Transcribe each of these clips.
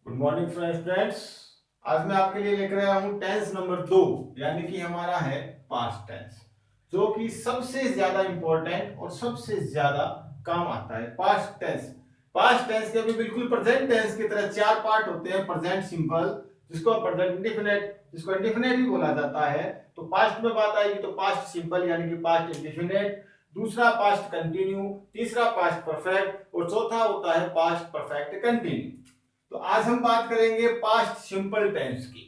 Good morning friends. आज मैं आपके लिए लेकर आया हूं टेंस नंबर 2, यानी कि हमारा है पास्ट टेंस, जो कि सबसे ज्यादा इंपॉर्टेंट और सबसे ज्यादा काम आता है। पास्ट टेंस के भी बिल्कुल प्रेजेंट टेंस की तरह चार पार्ट होते हैं। प्रेजेंट सिंपल, जिसको प्रेजेंट इंडेफिनिट, जिसको इंडेफिनिट भी बोला जाता है। तो पास्ट में बात आएगी तो पास्ट सिंपल यानी कि पास्ट इंडेफिनिट, दूसरा पास्ट कंटिन्यू, तीसरा पास्ट परफेक्ट और चौथा होता है पास्ट परफेक्ट कंटिन्यू। तो आज हम बात करेंगे पास्ट सिंपल टेंस की।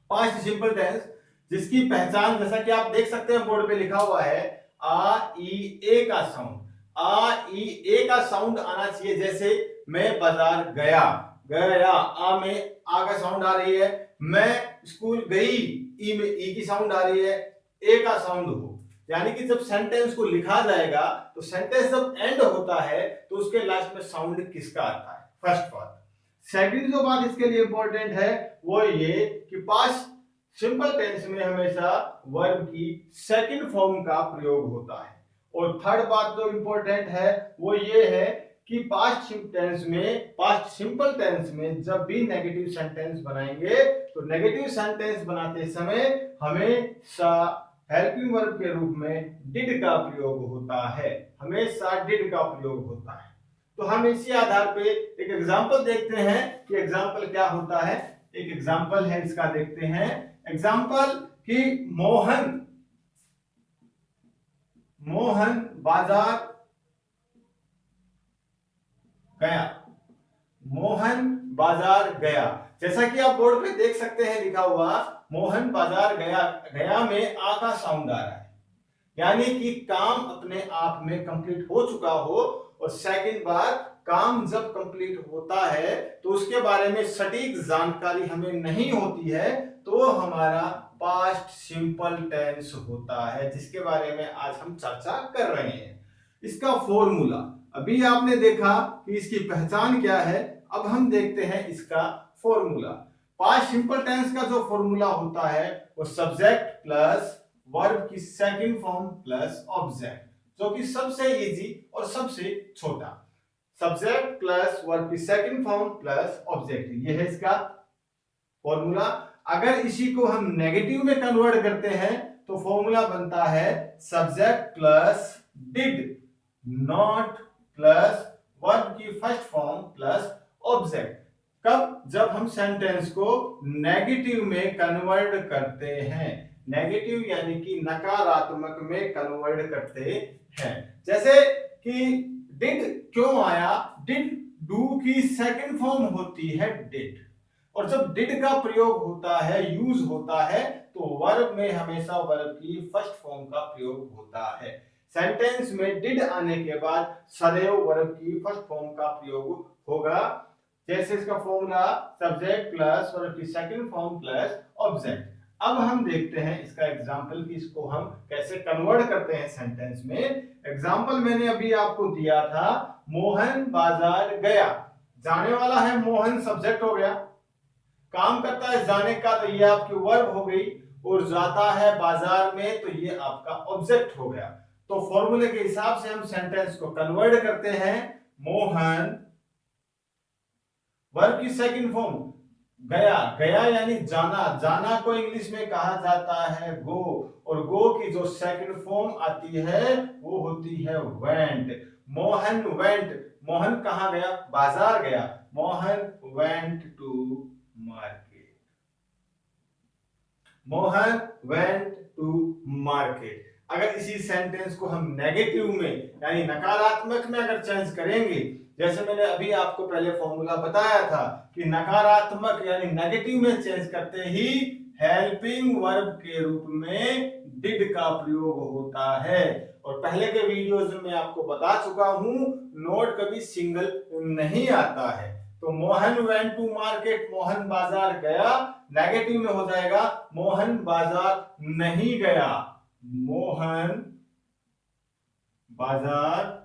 पास्ट सिंपल टेंस जिसकी पहचान, जैसा कि आप देख सकते हैं बोर्ड पे लिखा हुआ है, आ ई ए का साउंड। आ ई ए का साउंड आना चाहिए। जैसे मैं बाजार गया, गया आ में आ का साउंड आ रही है। मैं स्कूल गई, ई में ई की साउंड आ रही है, ए का साउंड हो। यानी कि जब सेंटेंस को लिखा जाएगा तो सेंटेंस जब एंड होता है तो उसके लास्ट में साउंड किसका आता है, फर्स्ट बात। सेकंड जो बात इसके लिए इंपॉर्टेंट है वो ये कि पास्ट सिंपल टेंस में हमेशा वर्ब की सेकंड फॉर्म का प्रयोग होता है। और थर्ड बात जो इंपॉर्टेंट है वो ये है कि पास्ट सिंपल टेंस में जब भी नेगेटिव सेंटेंस बनाएंगे तो नेगेटिव सेंटेंस बनाते समय हमेशा हेल्पिंग वर्ब के रूप में डिड का प्रयोग होता है। हमेशा डिड का प्रयोग होता है। तो हम इसी आधार पे एक एग्जांपल देखते हैं कि एग्जांपल क्या होता है। एक एग्जांपल है, इसका देखते हैं। एग्जांपल कि मोहन बाजार गया। मोहन बाजार गया, जैसा कि आप बोर्ड पे देख सकते हैं लिखा हुआ मोहन बाजार गया। गया में आ का साउंड आ रहा है, यानी कि काम अपने आप में कंप्लीट हो चुका हो। और सेकंड बार काम जब कंप्लीट होता है तो उसके बारे में सटीक जानकारी हमें नहीं होती है, तो हमारा पास्ट सिंपल टेंस होता है, जिसके बारे में आज हम चर्चा कर रहे हैं। इसका फॉर्मूला अभी आपने देखा कि इसकी पहचान क्या है। अब हम देखते हैं इसका फॉर्मूला। पास्ट सिंपल टेंस का जो फॉर्मूला होता है वो सब्जेक्ट प्लस वर्ब की सेकंड फॉर्म प्लस ऑब्जेक्ट, जो कि सबसे इजी और सबसे छोटा। सब्जेक्ट प्लस वर्ब की सेकंड फॉर्म प्लस ऑब्जेक्ट, ये है इसका फॉर्मूला। अगर इसी को हम नेगेटिव में कन्वर्ट करते हैं तो फॉर्मूला बनता है subject plus did not plus verb की फर्स्ट फॉर्म प्लस ऑब्जेक्ट। कब? जब हम सेंटेंस को नेगेटिव में कन्वर्ट करते हैं। नेगेटिव यानी कि नकारात्मक में कन्वर्ट करते हैं। जैसे कि डिड क्यों आया? डिड डू की सेकंड फॉर्म होती है डिड, और जब डिड का प्रयोग होता है, यूज होता है, तो वर्ब में हमेशा वर्ब की फर्स्ट फॉर्म का प्रयोग होता है। सेंटेंस में डिड आने के बाद सदैव वर्ब की फर्स्ट फॉर्म का प्रयोग होगा। जैसे इसका फॉर्मूला सब्जेक्ट प्लस वर्ब की सेकंड फॉर्म प्लस ऑब्जेक्ट। अब हम देखते हैं इसका एग्जांपल कि इसको हम कैसे कन्वर्ट करते हैं सेंटेंस में। एग्जांपल मैंने अभी आपको दिया था, मोहन बाजार गया। जाने वाला है मोहन, सब्जेक्ट हो गया। काम करता है जाने का, तो ये आपकी वर्ब हो गई। और जाता है बाजार में, तो ये आपका ऑब्जेक्ट हो गया। तो फॉर्मूले के हिसाब से हम सेंटेंस को कन्वर्ट करते हैं। मोहन वर्ब की सेकंड फॉर्म गया, गया यानी जाना। जाना को इंग्लिश में कहा जाता है गो, और गो की जो सेकंड फॉर्म आती है वो होती है वेंट। मोहन वेंट, मोहन कहां गया? बाजार गया। Mohan went to market. Mohan went to market. अगर इसी सेंटेंस को हम नेगेटिव में यानी नकारात्मक में अगर चेंज करेंगे, जैसे मैंने अभी आपको पहले फॉर्मूला बताया था कि नकारात्मक यानी नेगेटिव में चेंज करते ही हेल्पिंग वर्ब के रूप में डिड का प्रयोग होता है। और पहले के वीडियोस में मैं आपको बता चुका हूं, नोट कभी सिंगल नहीं आता है। तो Mohan went to market, Mohan बाजार गया, नेगेटिव में हो जाएगा मोहन बाजार नहीं गया। मोहन बाजार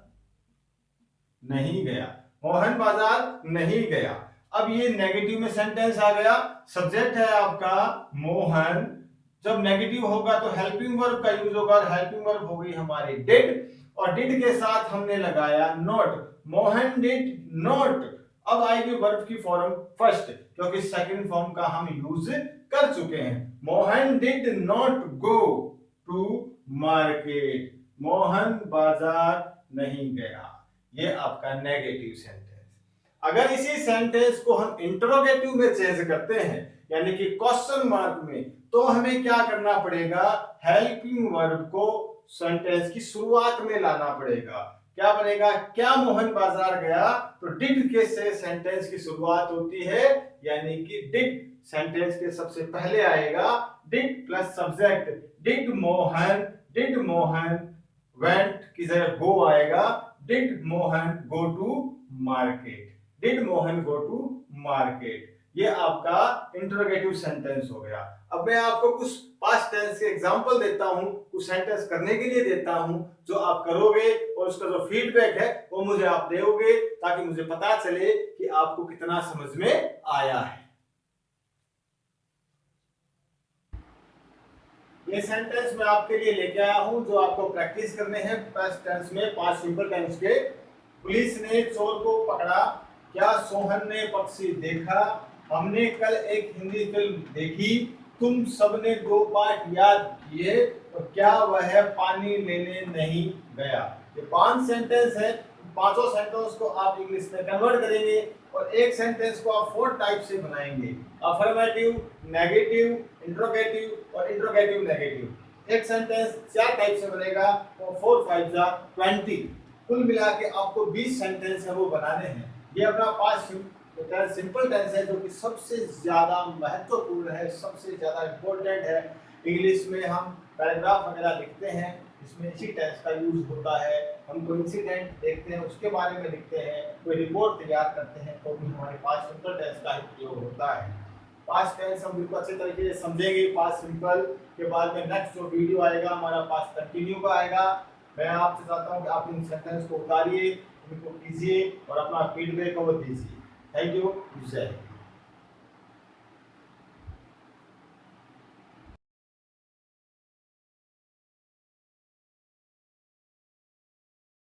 नहीं गया। मोहन बाजार नहीं गया। अब ये नेगेटिव में सेंटेंस आ गया। सब्जेक्ट है आपका मोहन, जब नेगेटिव होगा तो हेल्पिंग वर्ब का यूज होगा, और हेल्पिंग वर्ब हो गई हमारी डिड, और डिड के साथ हमने लगाया नॉट। मोहन डिड नॉट अब आएगी वर्ब की फॉर्म फर्स्ट, क्योंकि सेकंड फॉर्म का हम यूज कर चुके हैं। Mohan did not go to market, Mohan बाजार नहीं गया। ये आपका नेगेटिव सेंटेंस। अगर इसी सेंटेंस को हम इंटरोगेटिव में चेंज करते हैं, यानी कि क्वेश्चन मार्क में, तो हमें क्या करना पड़ेगा, हेल्पिंग वर्ब को सेंटेंस की शुरुआत में लाना पड़ेगा। क्या बनेगा, क्या मोहन बाजार गया, तो डिड के से सेंटेंस की शुरुआत होती है, यानी कि डिड सेंटेंस के सबसे पहले आएगा। Did plus subject, did Mohan went की जगह गो आएगा। Did Mohan go to market, did Mohan go to market. ये आपका इंटरोगेटिव सेंटेंस हो गया। अब मैं आपको कुछ पास्ट टेंस के एग्जांपल देता हूं, कुछ सेंटेंस करने के लिए देता हूं, जो आप करोगे और उसका जो फीडबैक है वो मुझे आप दोगे, ताकि मुझे पता चले कि आपको कितना समझ में आया है। ये सेंटेंस मैं आपके लिए लेके आया हूं, जो आपको प्रैक्टिस करने हैं पास्ट टेंस में, पास्ट सिंपल टेंस के। पुलिस ने चोर को पकड़ा, क्या सोहन ने पक्षी देखा, हमने कल एक हिंदी फिल्म देखी, तुम सबने 2 पाठ याद किए, और क्या वह पानी लेने नहीं गया। ये 5 सेंटेंस है। पांचों सेंटेंस को आप इंग्लिश में कन्वर्ट करेंगे और एक सेंटेंस को आप 4 टाइप से बनाएंगे, अफर्मेटिव, नेगेटिव, इंट्रोगेटिव और इंट्रोगेटिव नेगेटिव। एक सेंटेंस 4 टाइप से बनेगा, तो 4 5 जा 20। कुल मिला के आपको 20 सेंटेंस है वो बनाने हैं। ये अपना पास्ट सिंपल टेंस है, जो कि सबसे ज्यादा महत्वपूर्ण है, सबसे ज्यादा इंपॉर्टेंट है। इंग्लिश में हम पैराग्राफ वगैरह लिखते हैं, इसमें इसी टेंस का यूज होता है। हम कोई इंसिडेंट देखते हैं, उसके बारे में लिखते हैं, कोई रिपोर्ट तैयार करते हैं, तो भी हमारे पास सिंपल टेंस का ही प्रयोग होता है। पास्ट टेंस हम बिल्कुल अच्छे तरीके से समझेंगे। पास्ट सिंपल के बाद में नेक्स्ट जो वीडियो आएगा हमारा पास्ट कंटिन्यू का आएगा। मैं आपसे चाहता हूँ कि आप इन सेंटेंस को उतारिए, इनको कीजिए और अपना फीडबैक वो दीजिए। Thank you. जय हिंद।